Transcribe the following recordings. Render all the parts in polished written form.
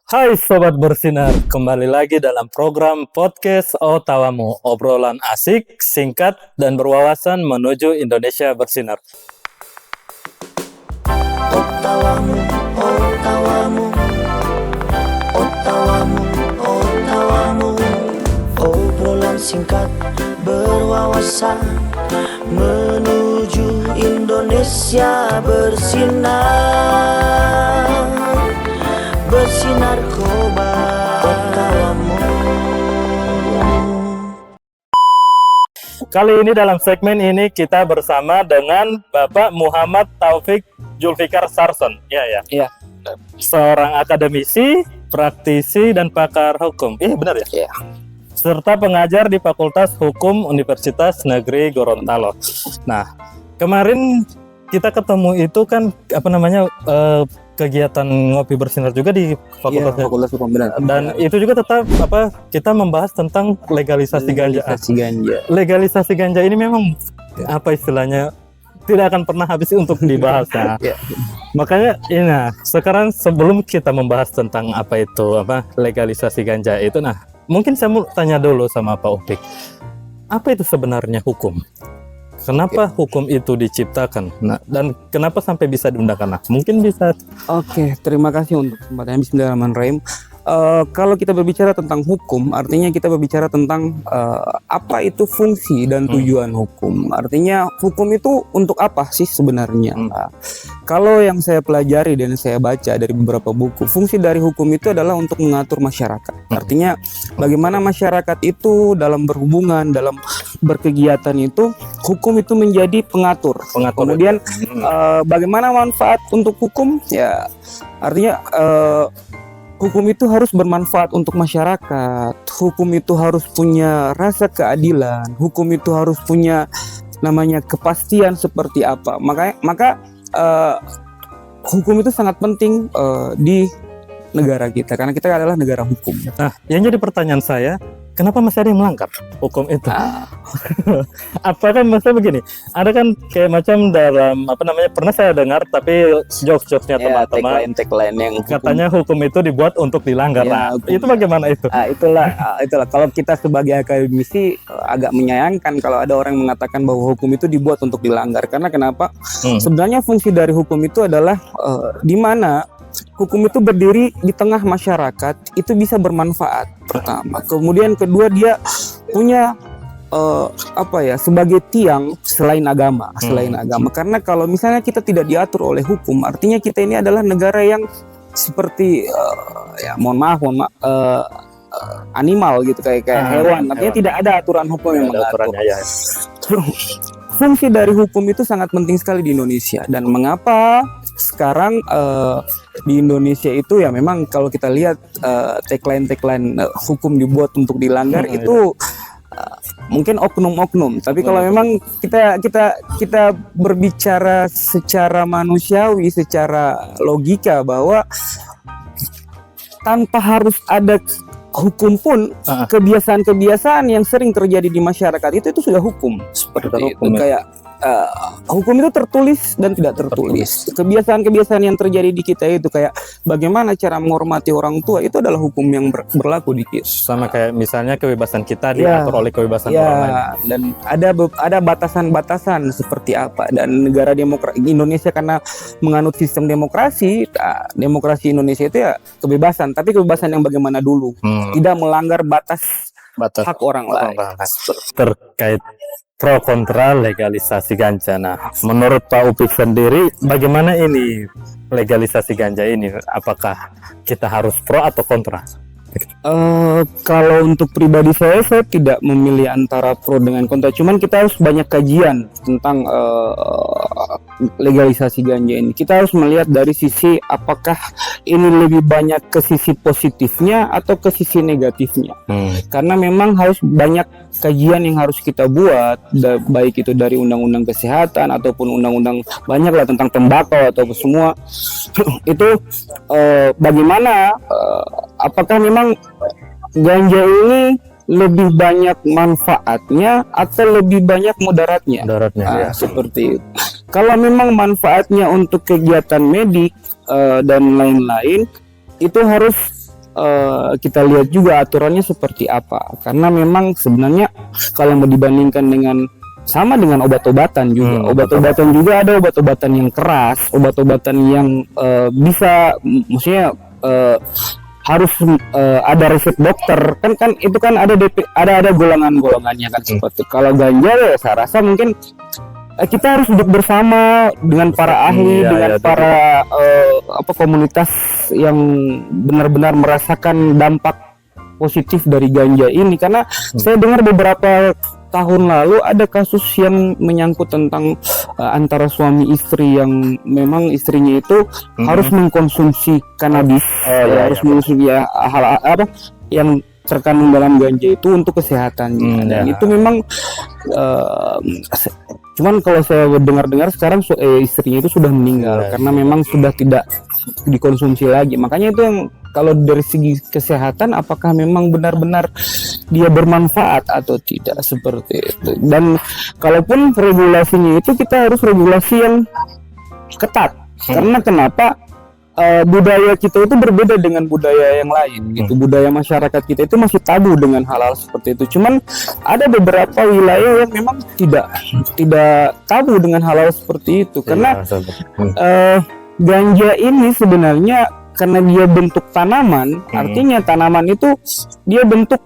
Hai Sobat Bersinar, kembali lagi dalam program podcast Otawamu, obrolan asik, singkat, dan berwawasan menuju Indonesia Bersinar. Otawamu, Otawamu, Otawamu, Otawamu, obrolan singkat berwawasan menuju Indonesia Bersinar. Bersinar kobar Otawamu. Kali ini dalam segmen ini kita bersama dengan Bapak Muhammad Taufik Julfikar Sarson. Iya. Seorang akademisi, praktisi, dan pakar hukum. Benar ya? Iya. Serta pengajar di Fakultas Hukum Universitas Negeri Gorontalo. Nah, kemarin kita ketemu itu kan kegiatan ngopi bersinar juga di Fakultas Hukum, benar. Dan itu juga tetap kita membahas tentang legalisasi ganja. Legalisasi ganja ini memang istilahnya tidak akan pernah habis untuk dibahas. Nah, makanya sekarang sebelum kita membahas tentang legalisasi ganja itu, mungkin saya mau tanya dulu sama Pak Upik, apa itu sebenarnya hukum? Kenapa hukum itu diciptakan? Dan kenapa sampai bisa diundangkan? Mungkin bisa. Oke, terima kasih untuk kesempatannya. Bismillahirrahmanirrahim. Kalau kita berbicara tentang hukum, artinya kita berbicara tentang apa itu fungsi dan tujuan hukum. Artinya hukum itu untuk apa sih sebenarnya? Kalau yang saya pelajari dan saya baca dari beberapa buku, fungsi dari hukum itu adalah untuk mengatur masyarakat. Artinya bagaimana masyarakat itu dalam berhubungan, dalam berkegiatan itu, hukum itu menjadi pengatur. Kemudian bagaimana manfaat untuk hukum? Ya, artinya hukum itu harus bermanfaat untuk masyarakat. Hukum itu harus punya rasa keadilan. Hukum itu harus punya namanya kepastian seperti apa. Maka hukum itu sangat penting di negara kita, karena kita adalah negara hukum. Nah, yang jadi pertanyaan saya, kenapa masih ada yang melanggar hukum itu? Apakah maksudnya begini? Ada kan kayak macam dalam pernah saya dengar, tapi jokes-jokesnya teman-teman tagline yang katanya hukum itu dibuat untuk dilanggar. Itu bagaimana itu? Itulah kalau kita sebagai akademisi agak menyayangkan kalau ada orang yang mengatakan bahwa hukum itu dibuat untuk dilanggar. Karena kenapa? Sebenarnya fungsi dari hukum itu adalah di mana hukum itu berdiri di tengah masyarakat, itu bisa bermanfaat pertama. Kemudian kedua, dia punya sebagai tiang selain agama. Karena kalau misalnya kita tidak diatur oleh hukum, artinya kita ini adalah negara yang seperti animal gitu, kayak hewan. Artinya tidak ada aturan hukum yang mengatur. Fungsi dari hukum itu sangat penting sekali di Indonesia. Dan mengapa sekarang di Indonesia itu ya memang kalau kita lihat tagline hukum dibuat untuk dilanggar itu mungkin oknum-oknum. Tapi kalau memang kita berbicara secara manusiawi, secara logika, bahwa tanpa harus ada hukum pun kebiasaan-kebiasaan yang sering terjadi di masyarakat itu sudah hukum. Seperti itu. Kayak hukum itu tertulis dan tidak tertulis. Kebiasaan-kebiasaan yang terjadi di kita itu kayak bagaimana cara menghormati orang tua, itu adalah hukum yang berlaku di kita. Sama kayak misalnya kebebasan kita diatur oleh kebebasan orang lain. Dan ada batasan-batasan seperti apa. Dan negara Indonesia karena menganut sistem demokrasi, demokrasi Indonesia itu ya kebebasan, tapi kebebasan yang bagaimana dulu, tidak melanggar batas hak orang lain. Terkait pro kontra legalisasi ganja. Nah, menurut Pak Upik sendiri, bagaimana ini legalisasi ganja ini? Apakah kita harus pro atau kontra? Kalau untuk pribadi saya tidak memilih antara pro dengan kontra. Cuman kita harus banyak kajian tentang legalisasi ganja ini. Kita harus melihat dari sisi apakah ini lebih banyak ke sisi positifnya atau ke sisi negatifnya. Karena memang harus banyak kajian yang harus kita buat, baik itu dari undang-undang kesehatan ataupun undang-undang banyak lah tentang tembakau atau semua. Itu bagaimana apakah memang ganja ini lebih banyak manfaatnya atau lebih banyak mudaratnya? Seperti itu. Kalau memang manfaatnya untuk kegiatan medik dan lain-lain, itu harus kita lihat juga aturannya seperti apa. Karena memang sebenarnya kalau mau dibandingkan sama dengan obat-obatan juga. Obat-obatan juga ada obat-obatan yang keras, obat-obatan yang bisa, maksudnya harus ada resep dokter. Kan itu kan ada golongan-golongannya kan seperti. Kalau ganja ya saya rasa mungkin kita harus duduk bersama dengan para ahli, dengan para komunitas yang benar-benar merasakan dampak positif dari ganja ini. Karena saya dengar beberapa tahun lalu ada kasus yang menyangkut tentang antara suami istri yang memang istrinya itu harus mengkonsumsi kannabis, harus mengkonsumsi hal apa yang terkandung dalam ganja itu untuk kesehatannya. Dan itu memang cuman kalau saya dengar-dengar sekarang istrinya itu sudah meninggal karena memang sudah tidak dikonsumsi lagi. Makanya itu yang kalau dari segi kesehatan apakah memang benar-benar dia bermanfaat atau tidak, seperti itu. Dan kalaupun regulasinya itu kita harus regulasi yang ketat. Karena kenapa? Budaya kita itu berbeda dengan budaya yang lain gitu. Budaya masyarakat kita itu masih tabu dengan hal-hal seperti itu. Cuman ada beberapa wilayah yang memang tidak tabu dengan hal-hal seperti itu. Karena ganja ini sebenarnya karena dia bentuk tanaman, artinya tanaman itu dia bentuk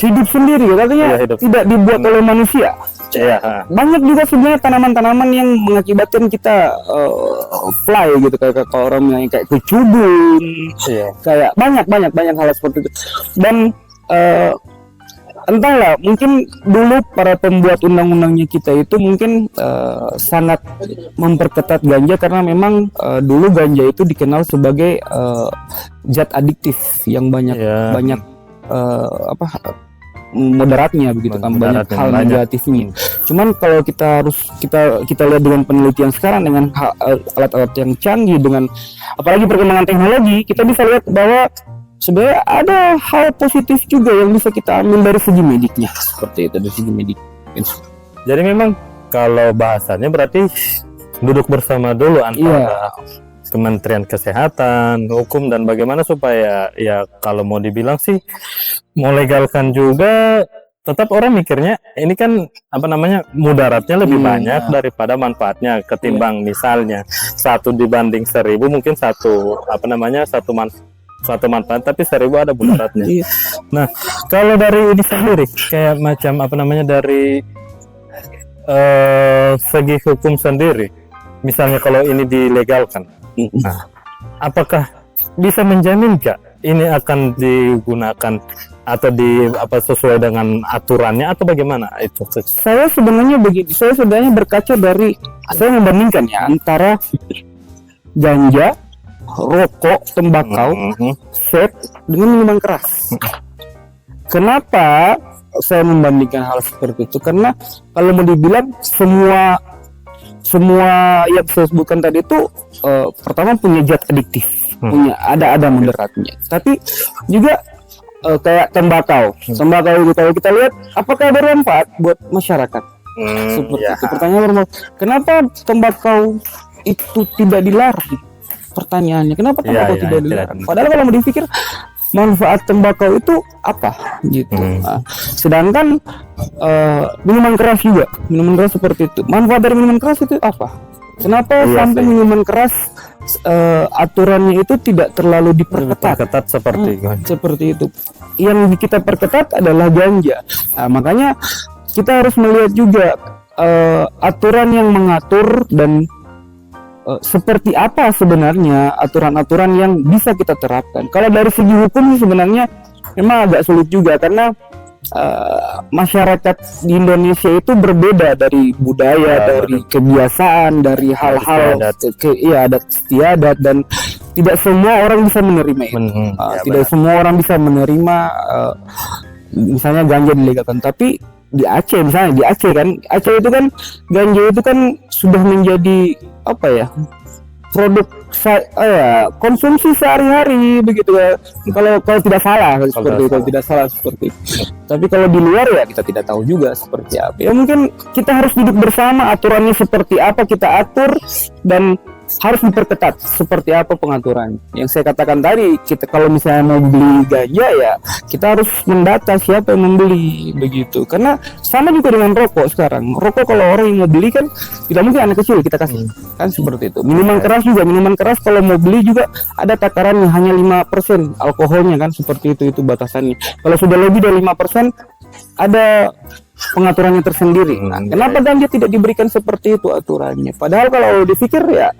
hidup sendiri, artinya tidak dibuat oleh manusia. Banyak juga sebenarnya tanaman-tanaman yang mengakibatkan kita fly gitu, kayak orang yang kayak kecubung, kayak banyak hal seperti itu. Dan entahlah, mungkin dulu para pembuat undang-undangnya kita itu mungkin sangat memperketat ganja karena memang dulu ganja itu dikenal sebagai zat adiktif yang banyak moderatnya begitu kan, banyak hal negatifnya. Cuman kalau kita lihat dengan penelitian sekarang dengan alat-alat yang canggih, dengan apalagi perkembangan teknologi, kita bisa lihat bahwa sebenarnya ada hal positif juga yang bisa kita ambil dari segi mediknya, seperti itu, dari segi medik. Jadi memang kalau bahasanya berarti duduk bersama dulu antara Kementerian Kesehatan, hukum, dan bagaimana supaya ya kalau mau dibilang sih mau legalkan juga, tetap orang mikirnya ini kan mudaratnya lebih banyak daripada manfaatnya, ketimbang misalnya 1 dibanding 1000 mungkin satu manfaat tapi 1000 ada mudaratnya. Nah, kalau dari ini sendiri kayak macam dari segi hukum sendiri, misalnya kalau ini dilegalkan, nah, apakah bisa menjamin gak ini akan digunakan atau sesuai dengan aturannya atau bagaimana itu? Saya sebenarnya berkaca dari, saya membandingkan ya antara ganja, rokok, tembakau, vape dengan minuman keras. Kenapa saya membandingkan hal seperti itu? Karena kalau mau dibilang semua yang saya sebutkan tadi itu pertama punya zat adiktif, punya ada mudaratnya. Tapi juga kayak tembakau itu kalau kita lihat apakah bermanfaat buat masyarakat? Seperti itu. Pertanyaan kenapa tembakau itu tidak dilarang? Pertanyaannya kenapa tembakau tidak dilarang? Padahal kalau mau dipikir manfaat tembakau itu apa gitu. Nah, sedangkan minuman keras seperti itu. Manfaat dari minuman keras itu apa? Kenapa sampai minuman keras aturannya itu tidak terlalu diperketat seperti itu? Yang kita perketat adalah ganja. Nah, makanya kita harus melihat juga aturan yang mengatur dan seperti apa sebenarnya aturan-aturan yang bisa kita terapkan. Kalau dari segi hukum sebenarnya memang agak sulit juga karena masyarakat di Indonesia itu berbeda dari budaya, dari kebiasaan, dari hal-hal adat istiadat, dan tidak semua orang bisa menerima itu. Tidak semua orang bisa menerima misalnya ganja dilegalkan, tapi di Aceh Aceh itu kan ganja itu kan sudah menjadi produk konsumsi sehari-hari begitu ya. Kalau tidak salah seperti itu. Tapi kalau di luar ya kita tidak tahu juga seperti apa. Ya mungkin kita harus duduk bersama, aturannya seperti apa kita atur, dan harus diperketat. Seperti apa pengaturan? Yang saya katakan tadi, kita kalau misalnya mau beli ganja ya kita harus mendata siapa yang membeli begitu. Karena sama juga dengan rokok sekarang. Rokok kalau orang yang mau beli kan tidak mungkin anak kecil kita kasih. Kan seperti itu. Minuman keras juga, minuman keras kalau mau beli juga ada takarannya, hanya 5% alkoholnya kan, seperti itu batasannya. Kalau sudah lebih dari 5% ada pengaturannya tersendiri. Nah, kenapa ganja tidak diberikan seperti itu aturannya? Padahal kalau dipikir ya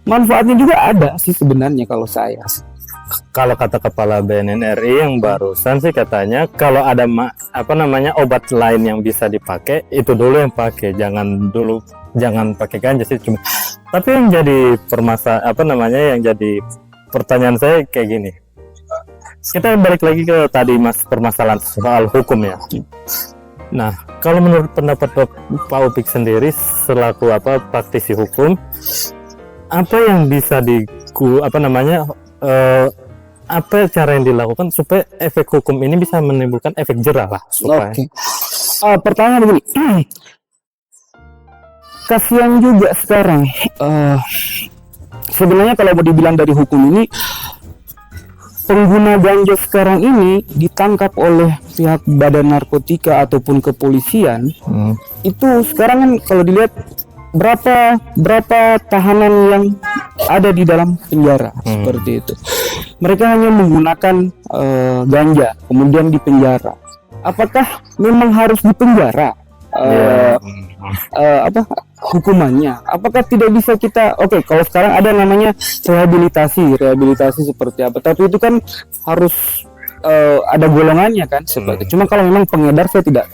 manfaatnya juga ada sih sebenarnya kalau saya. Kalau kata kepala BNN RI yang barusan sih katanya kalau ada obat lain yang bisa dipakai itu dulu yang pakai, jangan pakai ganja sih cuma. Tapi yang jadi yang jadi pertanyaan saya kayak gini. Kita balik lagi ke tadi permasalahan soal hukum ya. Nah, kalau menurut pendapat Pak Upik sendiri selaku praktisi hukum, apa yang bisa apa cara yang dilakukan supaya efek hukum ini bisa menimbulkan efek jerah lah supaya. Oke. Pertanyaan begini. Kasihan juga sekarang. Sebenarnya kalau mau dibilang dari hukum ini, pengguna ganja sekarang ini ditangkap oleh pihak badan narkotika ataupun kepolisian. Itu sekarang kan kalau dilihat berapa tahanan yang ada di dalam penjara seperti itu. Mereka hanya menggunakan ganja kemudian dipenjara. Apakah memang harus dipenjara? Hukumannya? Apakah tidak bisa kita kalau sekarang ada namanya rehabilitasi seperti apa? Tapi itu kan harus ada golongannya kan seperti. Cuma kalau memang pengedar saya tidak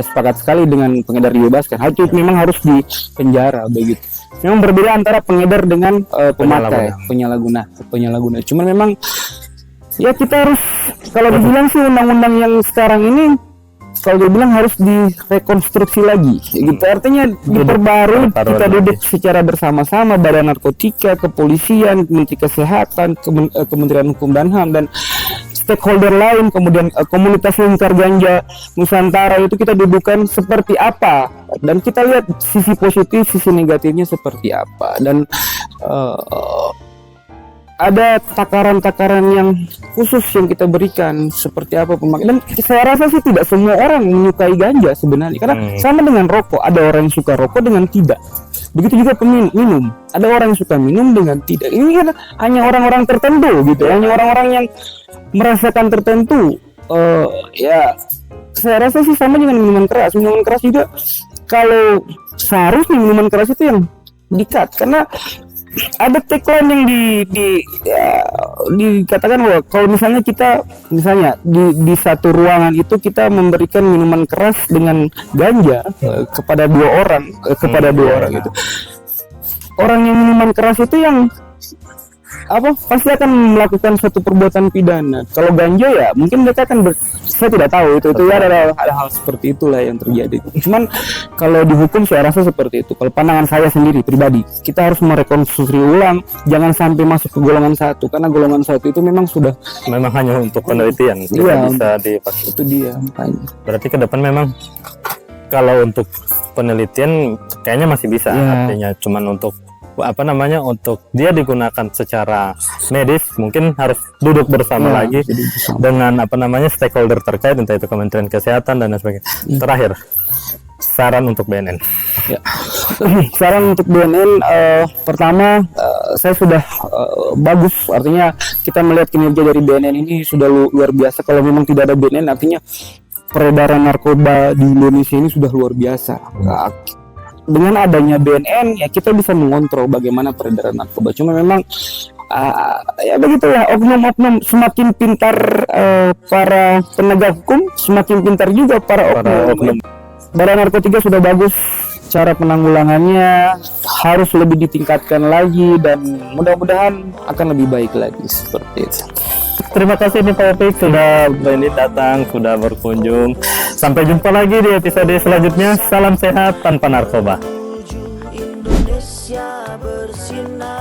sepakat sekali dengan pengedar dibebaskan. Itu memang harus di penjara begitu. Memang berbeda antara pengedar dengan pemakai, penyalahguna. Cuma memang ya kita harus, kalau dibilang sih undang-undang yang sekarang ini kalau dia bilang harus direkonstruksi lagi gitu, artinya diperbarui, kita duduk secara bersama-sama, badan narkotika, kepolisian, Menteri Kesehatan, Kementerian Hukum dan HAM dan stakeholder lain, kemudian komunitas lingkar ganja Nusantara, itu kita dudukkan seperti apa dan kita lihat sisi positif, sisi negatifnya seperti apa, dan ada takaran-takaran yang khusus yang kita berikan seperti apa pemakaian. Dan saya rasa sih tidak semua orang menyukai ganja sebenarnya, karena sama dengan rokok, ada orang yang suka rokok dengan tidak. Begitu juga minum, ada orang yang suka minum dengan tidak. Ini kan hanya orang-orang tertentu gitu, hanya orang-orang yang merasakan tertentu. Ya saya rasa sih sama dengan minuman keras. Minuman keras juga kalau seharusnya minuman keras itu yang di-cut, karena ada tagline yang dikatakan bahwa kalau misalnya kita di satu ruangan itu kita memberikan minuman keras dengan ganja kepada dua orang itu, orang yang minuman keras itu yang pasti akan melakukan suatu perbuatan pidana. Kalau ganja ya mungkin mereka akan saya tidak tahu itu ya, ada hal seperti itulah yang terjadi. Cuman kalau dihukum saya rasa seperti itu. Kalau pandangan saya sendiri pribadi, kita harus merekonstruksi ulang, jangan sampai masuk ke golongan satu, karena golongan satu itu memang hanya untuk penelitian, tidak bisa dipakai. Itu dia makanya. Berarti ke depan memang kalau untuk penelitian kayaknya masih bisa, artinya cuman untuk untuk dia digunakan secara medis mungkin harus duduk bersama lagi dengan stakeholder terkait, entah itu Kementerian Kesehatan dan sebagainya. Terakhir, saran untuk BNN. Saran untuk BNN, pertama saya sudah bagus, artinya kita melihat kinerja dari BNN ini sudah luar biasa. Kalau memang tidak ada BNN, artinya peredaran narkoba di Indonesia ini sudah luar biasa. Dengan adanya BNN ya kita bisa mengontrol bagaimana peredaran narkoba. Cuma memang ya begitulah, oknum-oknum semakin pintar para penegak hukum, semakin pintar juga para oknum. Badan narkotika sudah bagus, cara penanggulangannya harus lebih ditingkatkan lagi dan mudah-mudahan akan lebih baik lagi seperti itu. Terima kasih nih Pak Upik sudah datang, sudah berkunjung. Sampai jumpa lagi di episode selanjutnya. Salam sehat tanpa narkoba. Indonesia bersinar.